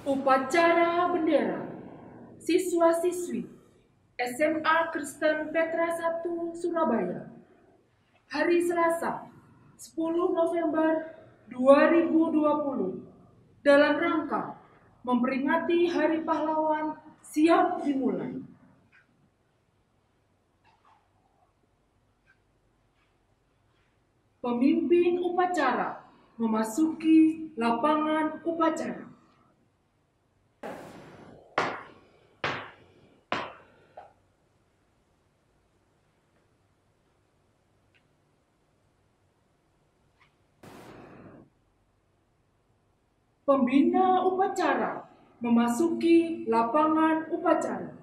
Upacara bendera siswa-siswi SMA Kristen Petra 1 Surabaya. Hari Selasa, 10 November 2020, dalam rangka memperingati Hari Pahlawan siap dimulai. Pemimpin upacara memasuki lapangan upacara. Pembina upacara memasuki lapangan upacara.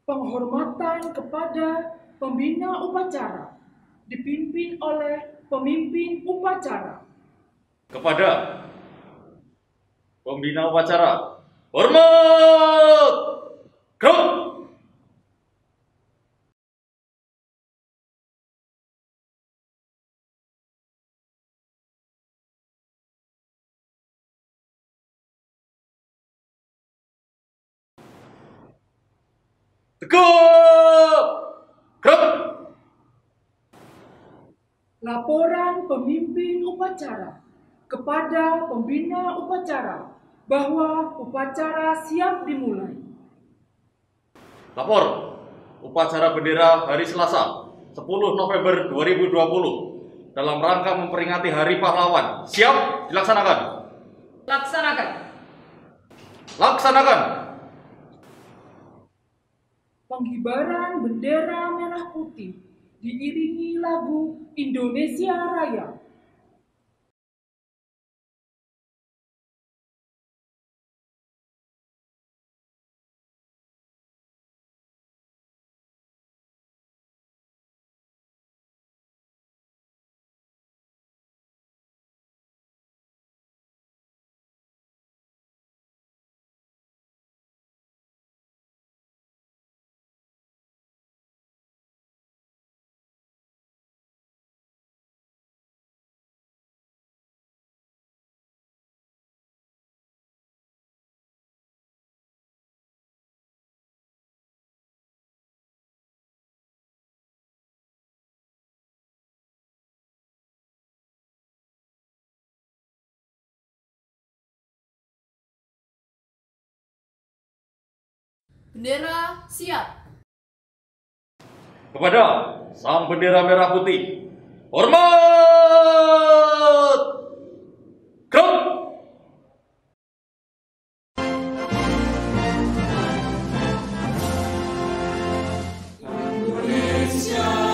Penghormatan kepada pembina upacara dipimpin oleh pemimpin upacara. Kepada pembina upacara, hormat! Gerak! Tegap! Gerak! Laporan pemimpin upacara kepada pembina upacara bahwa upacara siap dimulai. Lapor, upacara bendera hari Selasa, 10 November 2020, dalam rangka memperingati Hari Pahlawan. Siap dilaksanakan. Laksanakan. Laksanakan. Pengkibaran bendera merah putih diiringi lagu Indonesia Raya. Bendera siap. Kepada sang bendera merah putih, hormat! Gerak! Indonesia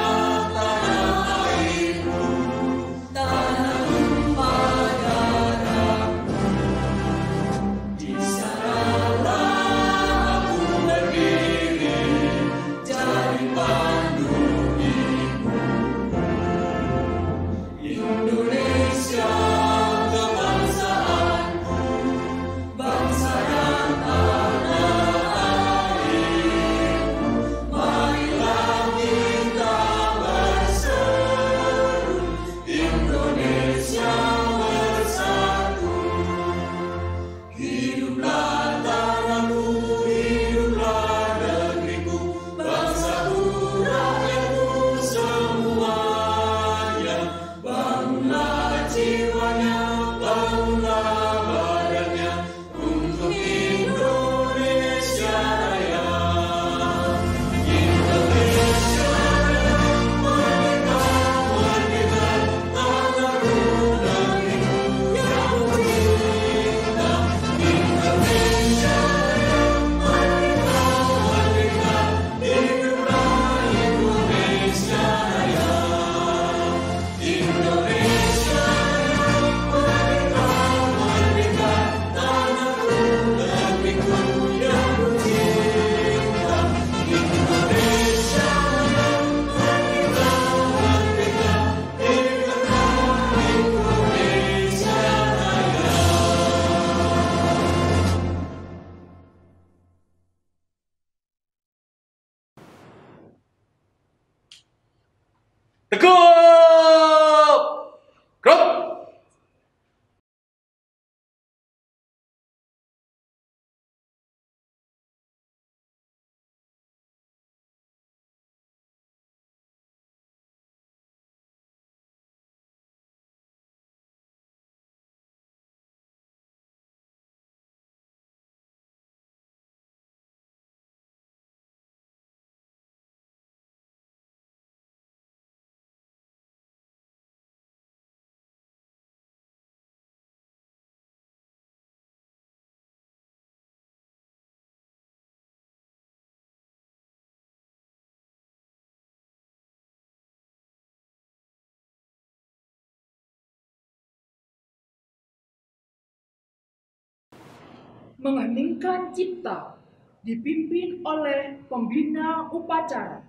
Mengheningkan cipta dipimpin oleh pembina upacara.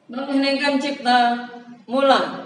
Mengheningkan cipta, mulai.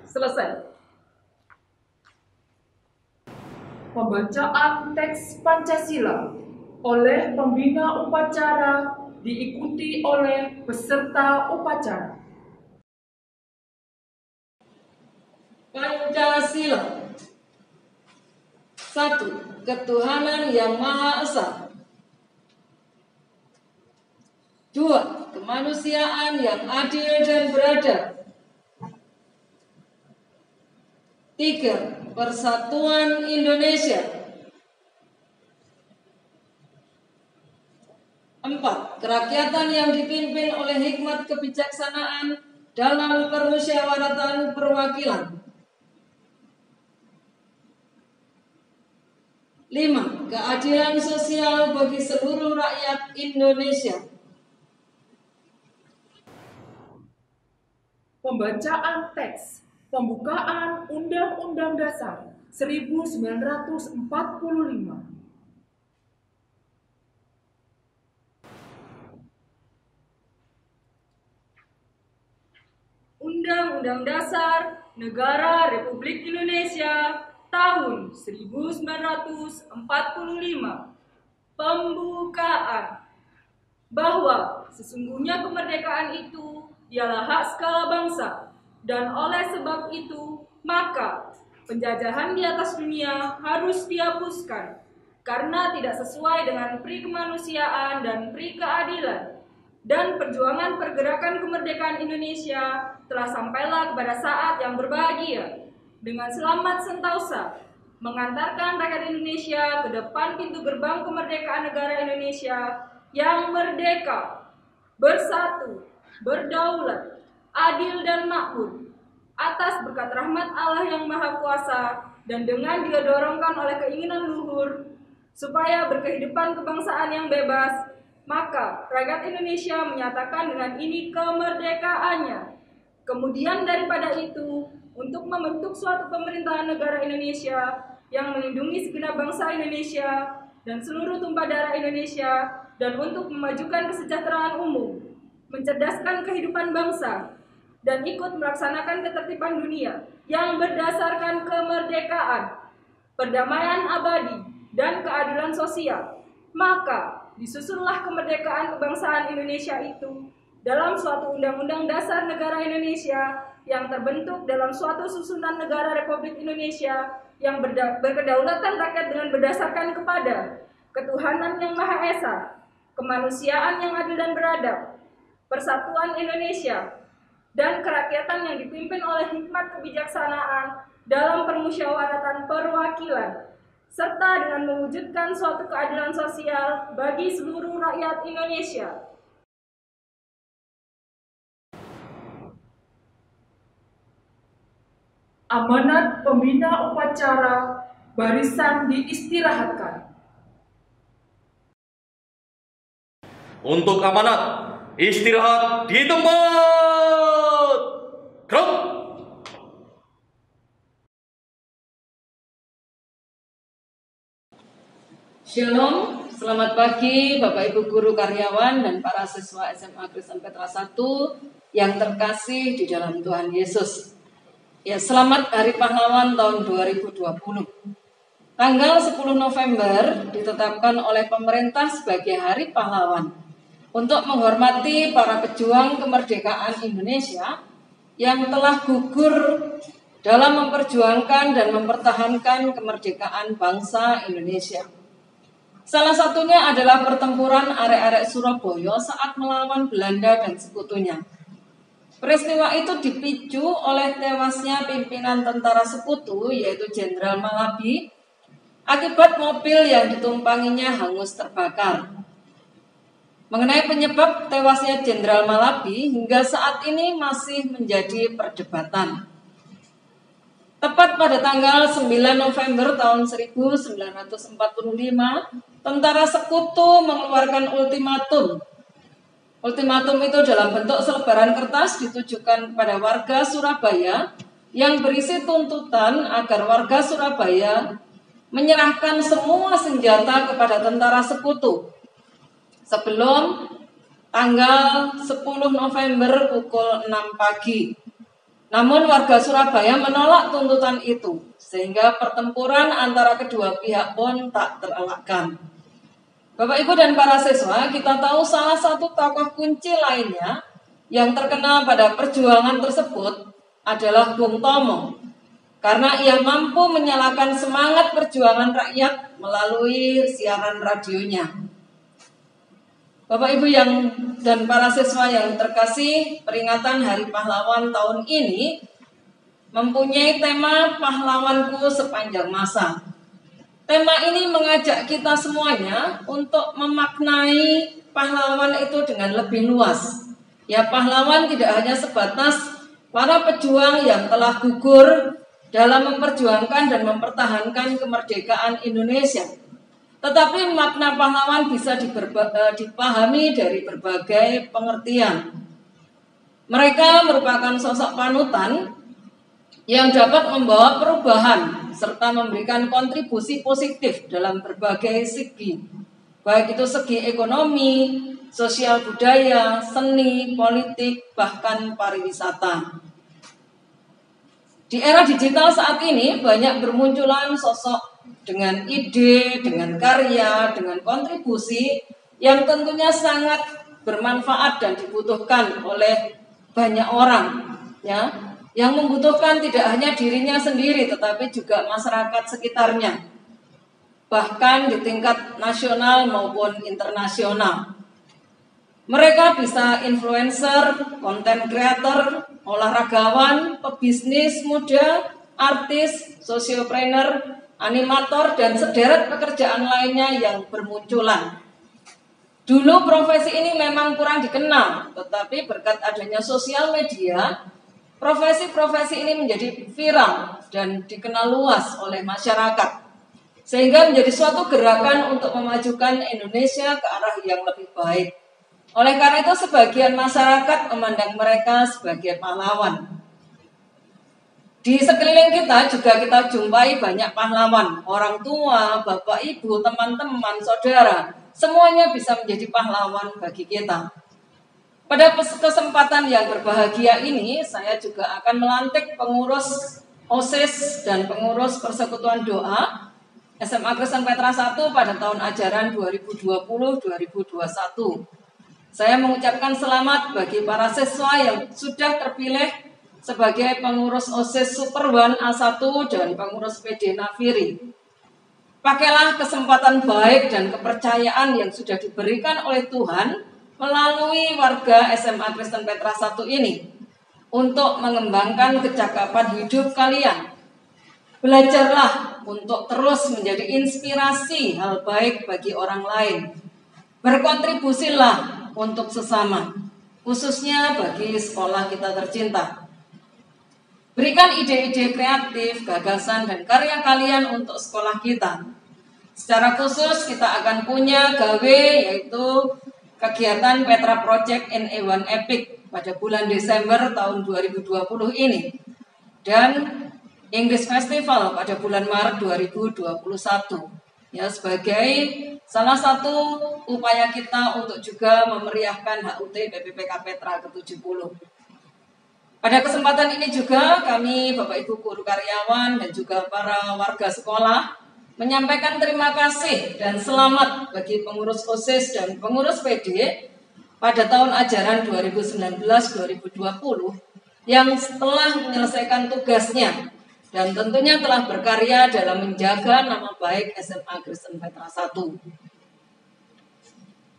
Selesai. Pembacaan teks Pancasila oleh pembina upacara diikuti oleh peserta upacara. Pancasila. 1. Ketuhanan yang Maha Esa. 2. Kemanusiaan yang adil dan beradab. 3. Persatuan Indonesia. 4. Kerakyatan yang dipimpin oleh hikmat kebijaksanaan dalam permusyawaratan perwakilan. 5. Keadilan sosial bagi seluruh rakyat Indonesia. Pembacaan teks pembukaan Undang-Undang Dasar 1945. Undang-Undang Dasar Negara Republik Indonesia tahun 1945. Pembukaan. Bahwa sesungguhnya kemerdekaan itu ialah hak segala bangsa, dan oleh sebab itu maka penjajahan di atas dunia harus dihapuskan karena tidak sesuai dengan pri kemanusiaan dan pri keadilan. Dan perjuangan pergerakan kemerdekaan Indonesia telah sampailah kepada saat yang berbahagia dengan selamat sentosa mengantarkan rakyat Indonesia ke depan pintu gerbang kemerdekaan negara Indonesia yang merdeka, bersatu, berdaulat, adil dan makmur atas berkat rahmat Allah yang Maha Kuasa dan dengan didorongkan oleh keinginan luhur supaya berkehidupan kebangsaan yang bebas, maka rakyat Indonesia menyatakan dengan ini kemerdekaannya. Kemudian daripada itu, untuk membentuk suatu pemerintahan negara Indonesia yang melindungi segenap bangsa Indonesia dan seluruh tumpah darah Indonesia, dan untuk memajukan kesejahteraan umum, mencerdaskan kehidupan bangsa, dan ikut melaksanakan ketertiban dunia yang berdasarkan kemerdekaan, perdamaian abadi, dan keadilan sosial, maka disusunlah kemerdekaan kebangsaan Indonesia itu dalam suatu Undang-Undang Dasar Negara Indonesia yang terbentuk dalam suatu susunan negara Republik Indonesia yang berkedaulatan rakyat dengan berdasarkan kepada ketuhanan yang Maha Esa, kemanusiaan yang adil dan beradab, persatuan Indonesia, dan kerakyatan yang dipimpin oleh hikmat kebijaksanaan dalam permusyawaratan perwakilan. serta dengan mewujudkan suatu keadilan sosial bagi seluruh rakyat Indonesia. Amanat pembina upacara barisan diistirahatkan. Untuk amanat, istirahat di tempat. Gerak. Shalom, selamat pagi Bapak Ibu Guru Karyawan dan para siswa SMA Kristen Petra 1 yang terkasih di dalam Tuhan Yesus. Ya, selamat Hari Pahlawan tahun 2020. Tanggal 10 November ditetapkan oleh pemerintah sebagai Hari Pahlawan untuk menghormati para pejuang kemerdekaan Indonesia yang telah gugur dalam memperjuangkan dan mempertahankan kemerdekaan bangsa Indonesia. Salah satunya adalah pertempuran arek-arek Surabaya saat melawan Belanda dan sekutunya. Peristiwa itu dipicu oleh tewasnya pimpinan tentara sekutu yaitu Jenderal Malabi akibat mobil yang ditumpanginya hangus terbakar. Mengenai penyebab tewasnya Jenderal Malabi hingga saat ini masih menjadi perdebatan. Tepat pada tanggal 9 November tahun 1945, tentara sekutu mengeluarkan ultimatum. Ultimatum itu dalam bentuk selebaran kertas ditujukan kepada warga Surabaya yang berisi tuntutan agar warga Surabaya menyerahkan semua senjata kepada tentara sekutu sebelum tanggal 10 November pukul 6 pagi. Namun warga Surabaya menolak tuntutan itu sehingga pertempuran antara kedua pihak pun tak terelakkan. Bapak, Ibu, dan para siswa, kita tahu salah satu tokoh kunci lainnya yang terkenal pada perjuangan tersebut adalah Bung Tomo. Karena ia mampu menyalakan semangat perjuangan rakyat melalui siaran radionya. Bapak, Ibu dan para siswa yang terkasih, peringatan Hari Pahlawan tahun ini mempunyai tema Pahlawanku Sepanjang Masa. Tema ini mengajak kita semuanya untuk memaknai pahlawan itu dengan lebih luas. Ya, pahlawan tidak hanya sebatas para pejuang yang telah gugur dalam memperjuangkan dan mempertahankan kemerdekaan Indonesia. Tetapi makna pahlawan bisa dipahami dari berbagai pengertian. Mereka merupakan sosok panutan yang dapat membawa perubahan serta memberikan kontribusi positif dalam berbagai segi, baik itu segi ekonomi, sosial budaya, seni, politik, bahkan pariwisata. Di era digital saat ini banyak bermunculan sosok dengan ide, dengan karya, dengan kontribusi yang tentunya sangat bermanfaat dan dibutuhkan oleh banyak orang, ya. Yang membutuhkan tidak hanya dirinya sendiri tetapi juga masyarakat sekitarnya, bahkan di tingkat nasional maupun internasional. Mereka bisa influencer, content creator, olahragawan, pebisnis muda, artis, sosiopreneur, animator, dan sederet pekerjaan lainnya yang bermunculan. Dulu profesi ini memang kurang dikenal, tetapi berkat adanya sosial media, profesi-profesi ini menjadi viral dan dikenal luas oleh masyarakat, sehingga menjadi suatu gerakan untuk memajukan Indonesia ke arah yang lebih baik. Oleh karena itu, sebagian masyarakat memandang mereka sebagai pahlawan. Di sekeliling kita juga kita jumpai banyak pahlawan, orang tua, bapak, ibu, teman-teman, saudara, semuanya bisa menjadi pahlawan bagi kita. Pada kesempatan yang berbahagia ini, saya juga akan melantik pengurus OSIS dan pengurus Persekutuan Doa SMA Kristen Petra 1 pada tahun ajaran 2020-2021. Saya mengucapkan selamat bagi para siswa yang sudah terpilih sebagai pengurus OSIS Super One A1 dan pengurus PD Nafiri. Pakailah kesempatan baik dan kepercayaan yang sudah diberikan oleh Tuhan melalui warga SMA Kristen Petra 1 ini untuk mengembangkan kecakapan hidup kalian. Belajarlah untuk terus menjadi inspirasi hal baik bagi orang lain. Berkontribusilah untuk sesama, khususnya bagi sekolah kita tercinta. Berikan ide-ide kreatif, gagasan, dan karya kalian untuk sekolah kita. Secara khusus kita akan punya gawe, yaitu kegiatan Petra Project in A1 Epic pada bulan Desember tahun 2020 ini. Dan English Festival pada bulan Maret 2021. Ya, sebagai salah satu upaya kita untuk juga memeriahkan HUT PPPK Petra ke-70. Pada kesempatan ini juga kami Bapak Ibu guru karyawan dan juga para warga sekolah menyampaikan terima kasih dan selamat bagi pengurus OSIS dan pengurus PD pada tahun ajaran 2019-2020 yang setelah menyelesaikan tugasnya dan tentunya telah berkarya dalam menjaga nama baik SMA Kristen Petra 1.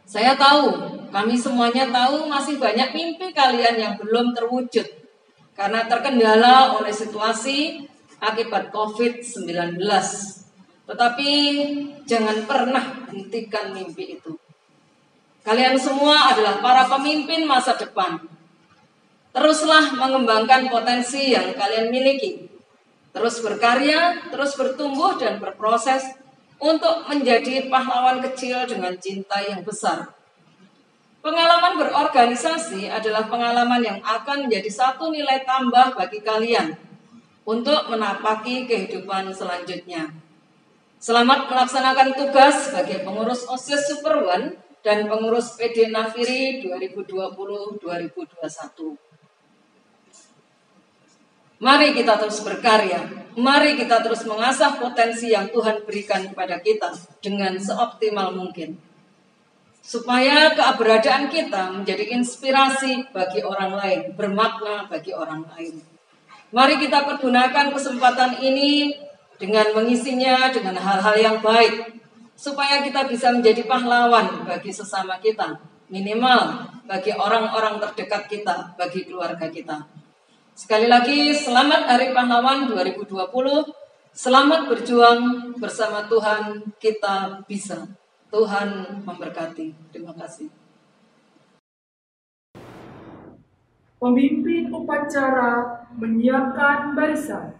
Saya tahu, kami semuanya tahu masih banyak mimpi kalian yang belum terwujud karena terkendala oleh situasi akibat COVID-19. Tetapi jangan pernah hentikan mimpi itu. Kalian semua adalah para pemimpin masa depan. Teruslah mengembangkan potensi yang kalian miliki. Terus berkarya, terus bertumbuh dan berproses untuk menjadi pahlawan kecil dengan cinta yang besar. Pengalaman berorganisasi adalah pengalaman yang akan menjadi satu nilai tambah bagi kalian untuk menapaki kehidupan selanjutnya. Selamat melaksanakan tugas sebagai pengurus OSIS Super One dan pengurus PD Nafiri 2020-2021. Mari kita terus berkarya, mari kita terus mengasah potensi yang Tuhan berikan kepada kita dengan seoptimal mungkin. Supaya keberadaan kita menjadi inspirasi bagi orang lain, bermakna bagi orang lain. Mari kita pergunakan kesempatan ini dengan mengisinya dengan hal-hal yang baik, supaya kita bisa menjadi pahlawan bagi sesama kita, minimal bagi orang-orang terdekat kita, bagi keluarga kita. Sekali lagi, selamat Hari Pahlawan 2020. Selamat berjuang bersama Tuhan, kita bisa. Tuhan memberkati. Terima kasih. Pemimpin upacara menyiapkan barisan.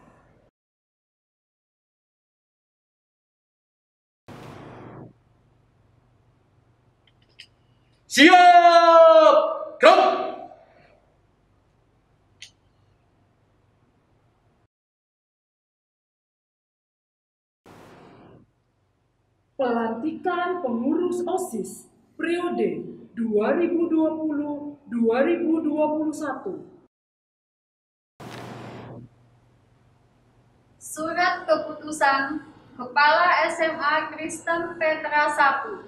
Siap! Gerak! Pelantikan pengurus OSIS periode 2020-2021. Surat Keputusan Kepala SMA Kristen Petra 1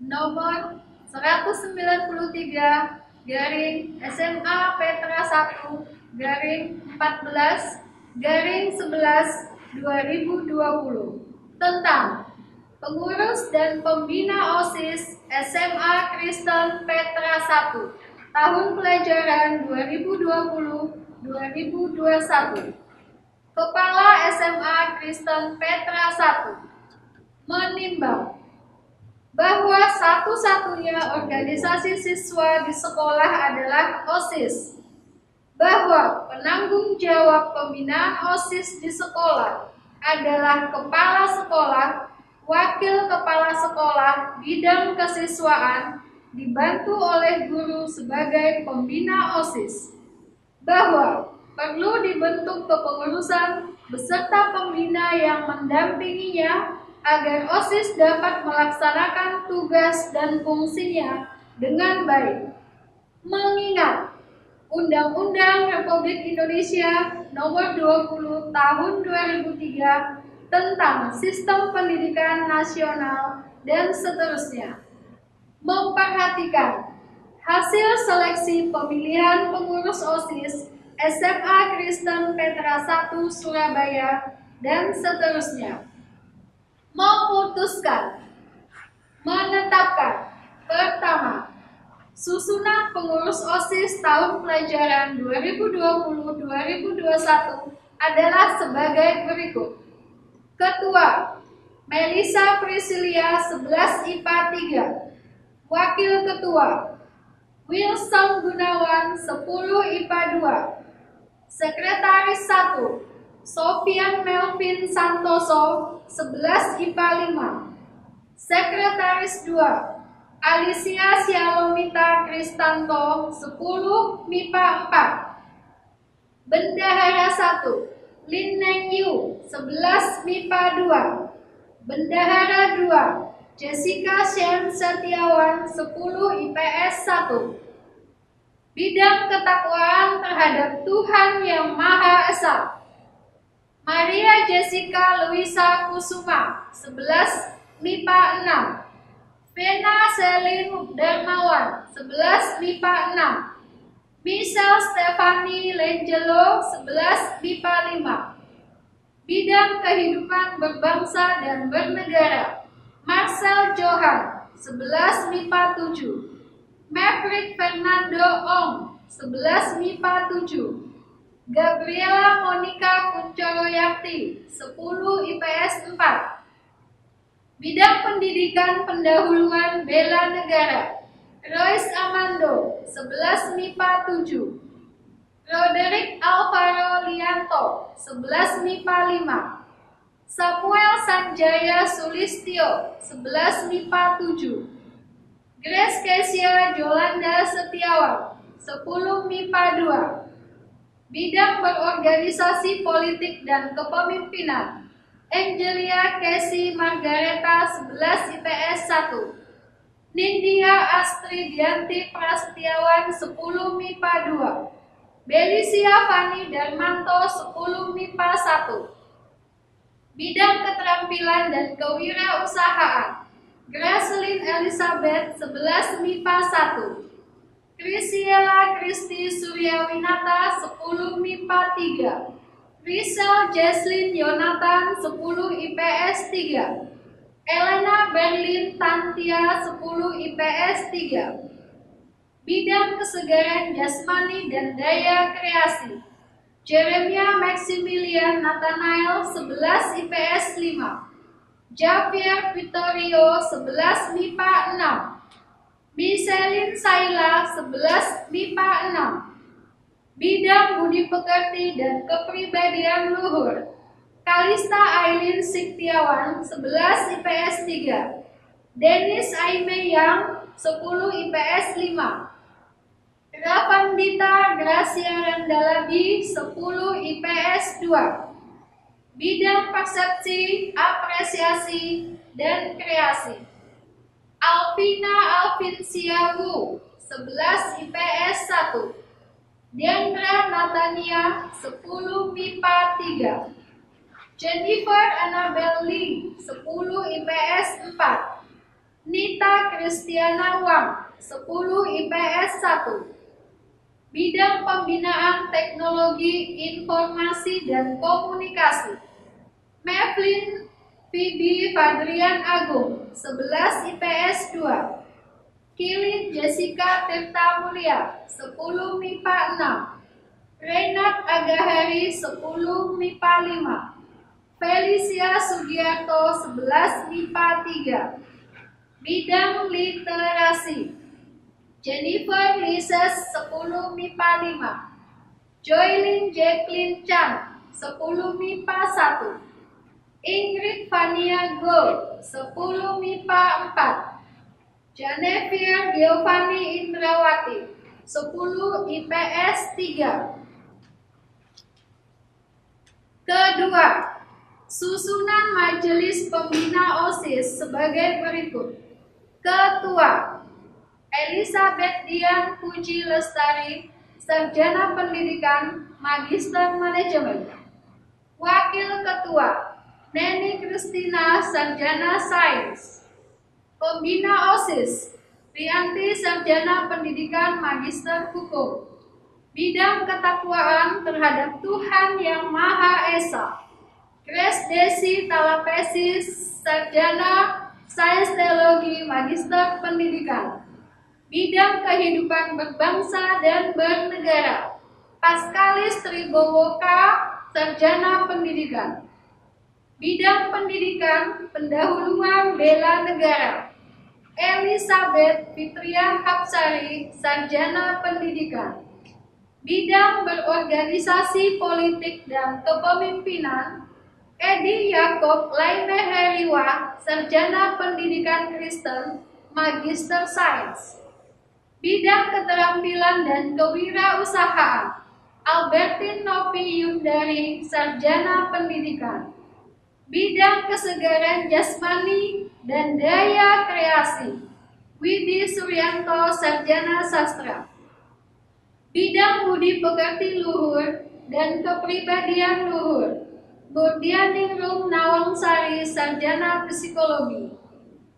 nomor 193/SMA Petra 1/14/11/2020 tentang pengurus dan pembina OSIS SMA Kristen Petra 1 tahun pelajaran 2020-2021. Kepala SMA Kristen Petra 1 menimbang bahwa satu-satunya organisasi siswa di sekolah adalah OSIS, bahwa penanggung jawab pembinaan OSIS di sekolah adalah kepala sekolah, wakil kepala sekolah, bidang kesiswaan, dibantu oleh guru sebagai pembina OSIS, bahwa perlu dibentuk kepengurusan beserta pembina yang mendampinginya agar OSIS dapat melaksanakan tugas dan fungsinya dengan baik. Mengingat Undang-Undang Republik Indonesia Nomor 20 Tahun 2003 tentang Sistem Pendidikan Nasional dan seterusnya. Memperhatikan hasil seleksi pemilihan pengurus OSIS SMA Kristen Petra 1 Surabaya dan seterusnya. Memutuskan, menetapkan, pertama, susunan pengurus OSIS tahun pelajaran 2020-2021 adalah sebagai berikut. Ketua Melisa Priscilia 11 IPA 3. Wakil Ketua Wilson Gunawan 10 IPA 2. Sekretaris 1 Sofian Melvin Santoso 11 IPA 5. Sekretaris 2 Alicia Sialomita Kristanto 10 MIPA 4. Bendahara 1 Lin Neng Yu 11 MIPA 2. Bendahara 2 Jessica Shen Setiawan 10 IPS 1. Bidang ketakwaan terhadap Tuhan Yang Maha Esa Maria Jessica Luisa Kusuma 11 MIPA 6. Vena Selin Darmawan 11 MIPA 6. Michelle Stefani Lengelo 11 MIPA 5. Bidang kehidupan berbangsa dan bernegara Marcel Johan 11 MIPA 7. Maverick Fernando Ong 11 MIPA 7. Gabriela Monica Kuncoroyakti 10 IPS 4. Bidang pendidikan pendahuluan bela negara Royce Amando 11 MIPA 7. Roderick Alvaro Lianto 11 MIPA 5. Samuel Sanjaya Sulistyo 11 MIPA 7. Grace Kesia Jolanda Setiawan 10 MIPA 2. Bidang berorganisasi politik dan kepemimpinan Angelia Casey Margareta 11 IPS 1. Nindya Astridianti Prasetyawan 10 MIPA 2. Belicia Fani Darmanto 10 MIPA 1. Bidang keterampilan dan kewirausahaan Gracelyn Elizabeth 11 MIPA 1. Krisiela Kristi Suryawinata 10 MIPA 3. Rizal Jesslyn Yonatan 10 IPS 3. Elena Berlin Tantia 10 IPS 3. Bidang kesegaran jasmani dan daya kreasi Jeremia Maximilian Nathanael 11 IPS 5. Javier Vittorio 11 MIPA 6. Michelin Saila 11 MIPA 6. Bidang budi pekerti dan kepribadian luhur Kalista Aileen Siktiawan 11 IPS 3. Dennis Aime Yang 10 IPS 5. Ravandita Gracia Randalabi 10 IPS 2. Bidang persepsi, apresiasi, dan kreasi Alvina Alvincia Wu 11 IPS 1. Diandra Natania 10 MIPA 3. Jennifer Annabel Lee 10 IPS 4. Nita Kristiana Wang 10 IPS 1. Bidang pembinaan teknologi informasi dan komunikasi Mavelyn Phoebe Fadrian Agung 11 IPS 2. Kilin Jessica Tirta Mulia 10 MIPA 6. Renat Agahari 10 MIPA 5. Felicia Sugiarto 11 MIPA 3. Bidang literasi Jennifer Lises 10 MIPA 5. Joylyn Jacqueline Chan 10 MIPA 1. Ingrid Vania Gold 10 MIPA 4. Janevier Giovanni Indrawati 10 IPS 3. Kedua, susunan Majelis Pembina OSIS sebagai berikut. Ketua Elizabeth Dian Puji Lestari, Sarjana Pendidikan, Magister Manajemen. Wakil Ketua Neni Kristina, Sarjana Sains. Pembina OSIS Rianti, Sarjana Pendidikan, Magister Hukum. Bidang ketakwaan terhadap Tuhan Yang Maha Esa Grace Desi Talapesis, Sarjana Sains Teologi, Magister Pendidikan. Bidang kehidupan berbangsa dan bernegara Paskalis Tribowoka, Sarjana Pendidikan. Bidang Pendidikan Pendahuluan Bela Negara, Elizabeth Fitrian Hapsari, Sarjana Pendidikan. Bidang Berorganisasi Politik dan Kepemimpinan, Edi Yakob Laime Heriwa, Sarjana Pendidikan Kristen, Magister Sains. Bidang Keterampilan dan Kewirausahaan, Albertin Novi Yundari, Sarjana Pendidikan. Bidang Kesegaran Jasmani dan Daya Kreasi, Widi Suryanto, Sarjana Sastra. Bidang Budi Pekerti Luhur dan Kepribadian Luhur, Burdianingrum Nawangsari, Sarjana Psikologi.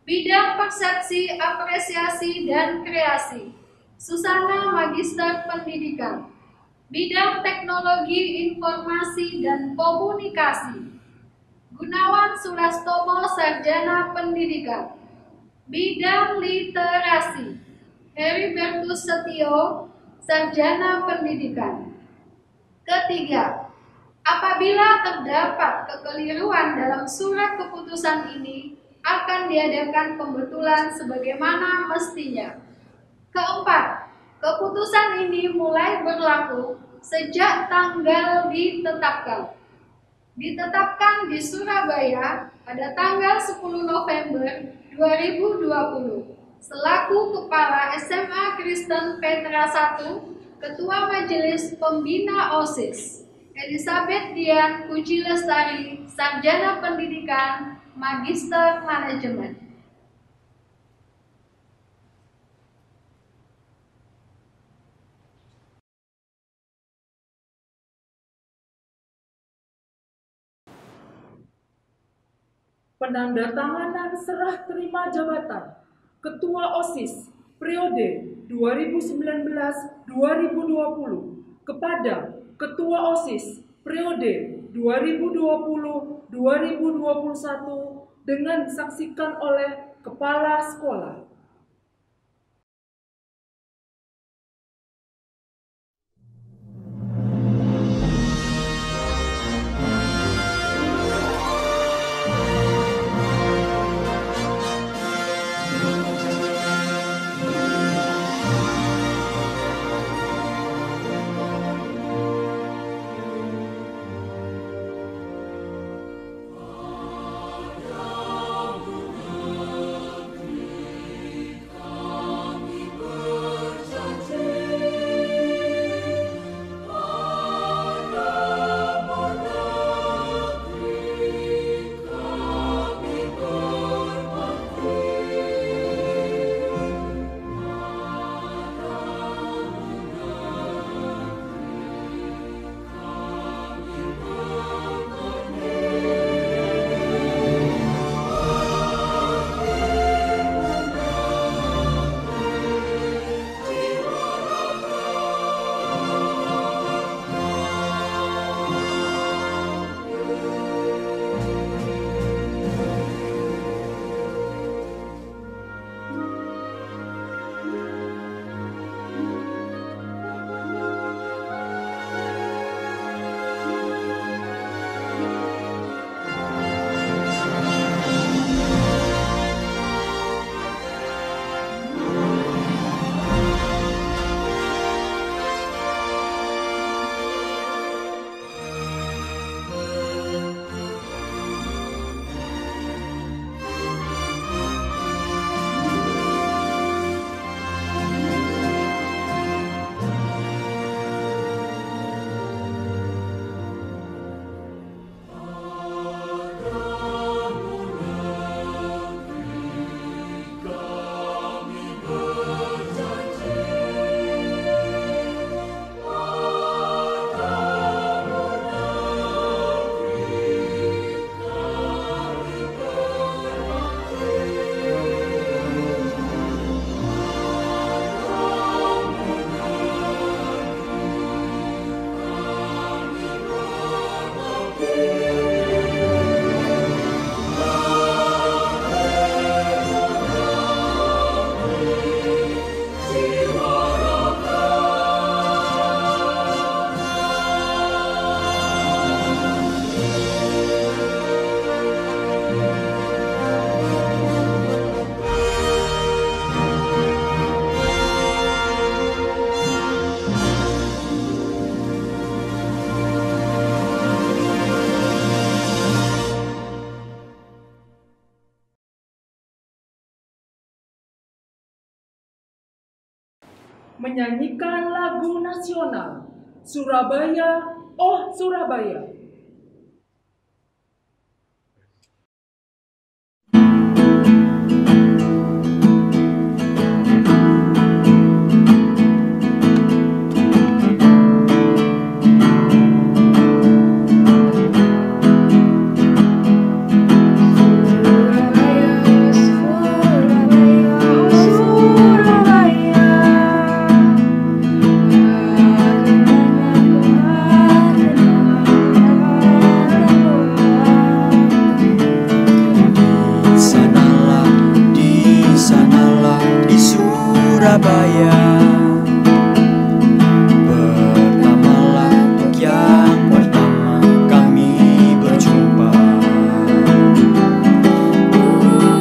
Bidang Persepsi, Apresiasi, dan Kreasi, Susana, Magister Pendidikan. Bidang Teknologi Informasi dan Komunikasi, Gunawan Sulastomo, Sarjana Pendidikan. Bidang Literasi, Heribertus Setio, Sarjana Pendidikan. Ketiga, apabila terdapat kekeliruan dalam surat keputusan ini, akan diadakan pembetulan sebagaimana mestinya. Keempat, keputusan ini mulai berlaku sejak tanggal ditetapkan. Ditetapkan di Surabaya pada tanggal 10 November 2020. Selaku Kepala SMA Kristen Petra I, Ketua Majelis Pembina OSIS, Elizabeth Dian Puji Lestari, Sarjana Pendidikan, Magister Manajemen. Penandatanganan serah terima jabatan Ketua OSIS periode 2019-2020 kepada Ketua OSIS periode 2020-2021 dengan disaksikan oleh Kepala Sekolah. menyanyikan lagu nasional Surabaya, Oh Surabaya. Surabaya, pertamalah yang pertama kami berjumpa. Ku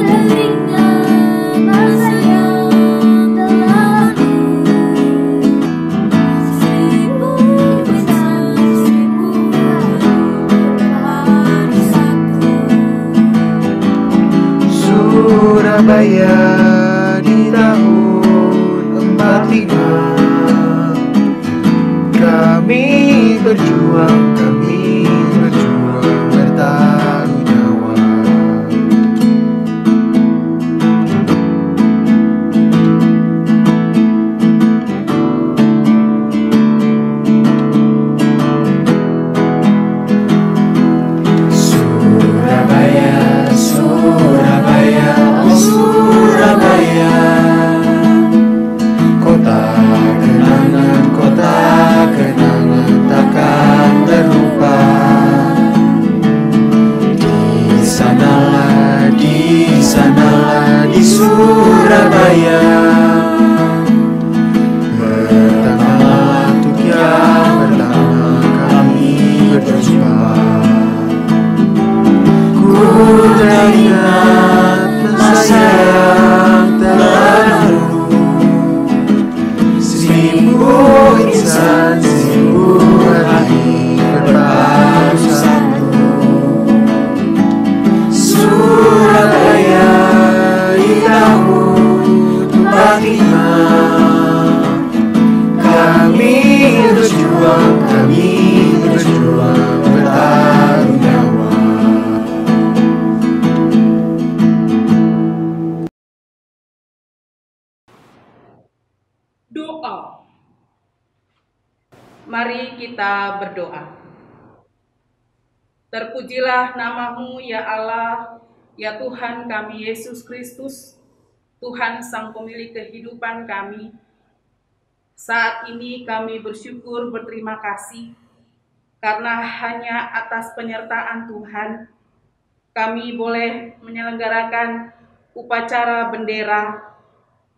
teringat masa yang terlalu, seribu bintang, seribu hari satu. Surabaya di tahun 45 kami berjuang bertaruh nyawa. Surabaya, Surabaya, oh Surabaya, kota kenangan takkan terlupa. Di sanalah di Surabaya, pertama untuk yang pertama kami berjumpa. Ku teringat masa yang terlalu, seribu insan, seribu hari berbaru satu. Surabaya di tahun 45 kami berjuang bertaruh nyawa. Doa. Mari kita berdoa. Terpujilah nama-Mu ya Allah, ya Tuhan kami Yesus Kristus, Tuhan Sang Pemilik kehidupan kami. Saat ini kami bersyukur berterima kasih karena hanya atas penyertaan Tuhan kami boleh menyelenggarakan upacara bendera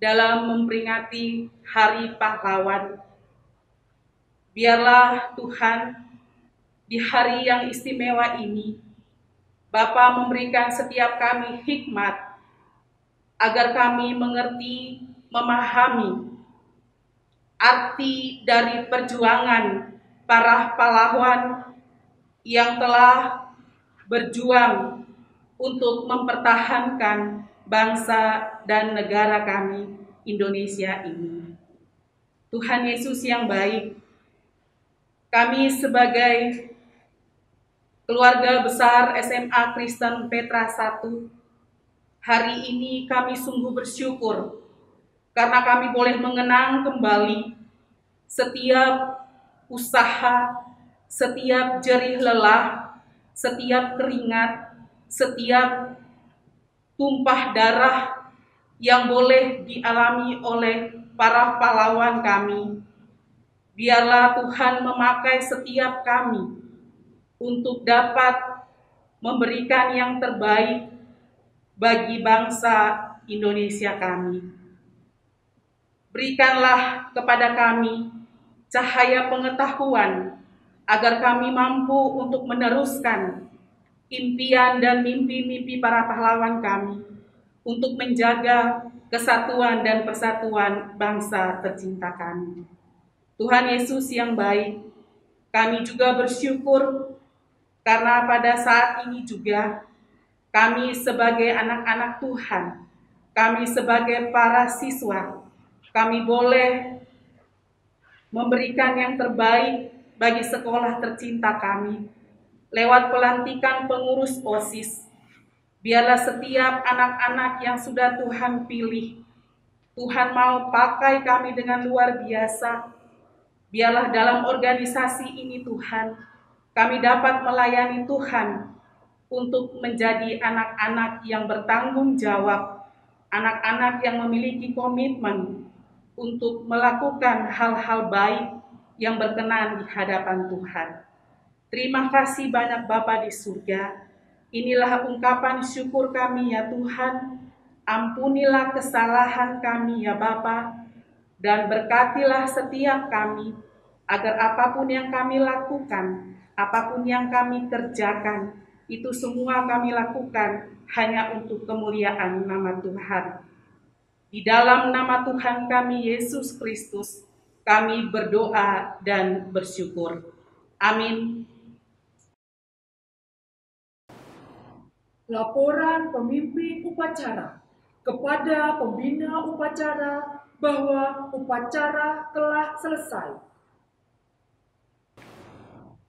dalam memperingati Hari Pahlawan. Biarlah Tuhan, di hari yang istimewa ini, Bapa memberikan setiap kami hikmat agar kami mengerti, memahami arti dari perjuangan para pahlawan yang telah berjuang untuk mempertahankan bangsa dan negara kami, Indonesia ini. Tuhan Yesus yang baik, kami sebagai keluarga besar SMA Kristen Petra 1, hari ini kami sungguh bersyukur karena kami boleh mengenang kembali setiap usaha, setiap jerih lelah, setiap keringat, setiap tumpah darah yang boleh dialami oleh para pahlawan kami. Biarlah Tuhan memakai setiap kami untuk dapat memberikan yang terbaik bagi bangsa Indonesia kami. Berikanlah kepada kami cahaya pengetahuan agar kami mampu untuk meneruskan impian dan mimpi-mimpi para pahlawan kami untuk menjaga kesatuan dan persatuan bangsa tercinta kami. Tuhan Yesus yang baik, kami juga bersyukur karena pada saat ini juga kami sebagai anak-anak Tuhan, kami sebagai para siswa, kami boleh memberikan yang terbaik bagi sekolah tercinta kami lewat pelantikan pengurus OSIS. Biarlah setiap anak-anak yang sudah Tuhan pilih, Tuhan mau pakai kami dengan luar biasa. Biarlah dalam organisasi ini Tuhan, kami dapat melayani Tuhan untuk menjadi anak-anak yang bertanggung jawab, anak-anak yang memiliki komitmen untuk melakukan hal-hal baik yang berkenan di hadapan Tuhan. Terima kasih banyak Bapa di surga. Inilah ungkapan syukur kami ya Tuhan. Ampunilah kesalahan kami ya Bapa, dan berkatilah setiap kami, agar apapun yang kami lakukan, apapun yang kami kerjakan, itu semua kami lakukan hanya untuk kemuliaan nama Tuhan. Di dalam nama Tuhan kami Yesus Kristus, kami berdoa dan bersyukur. Amin. Laporan pemimpin upacara kepada pembina upacara bahwa upacara telah selesai.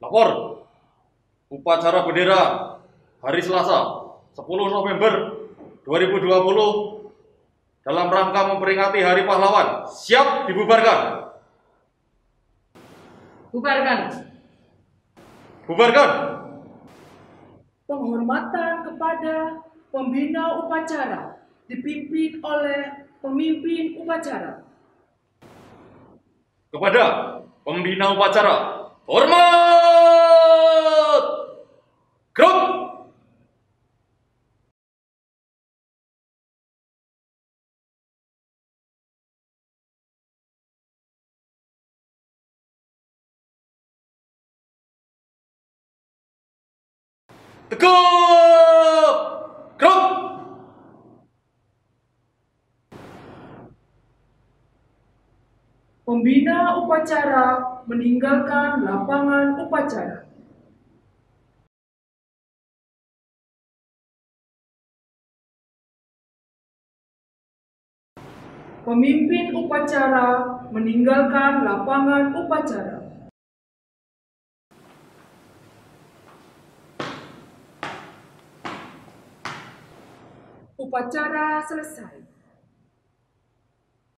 Lapor. Upacara bendera hari Selasa 10 November 2020 dalam rangka memperingati Hari Pahlawan siap dibubarkan. Bubarkan. Bubarkan. Penghormatan kepada pembina upacara dipimpin oleh pemimpin upacara. Kepada pembina upacara, hormat! Gerak! Tegap! Gerak! Pembina upacara meninggalkan lapangan upacara. Pemimpin upacara meninggalkan lapangan upacara. Upacara selesai.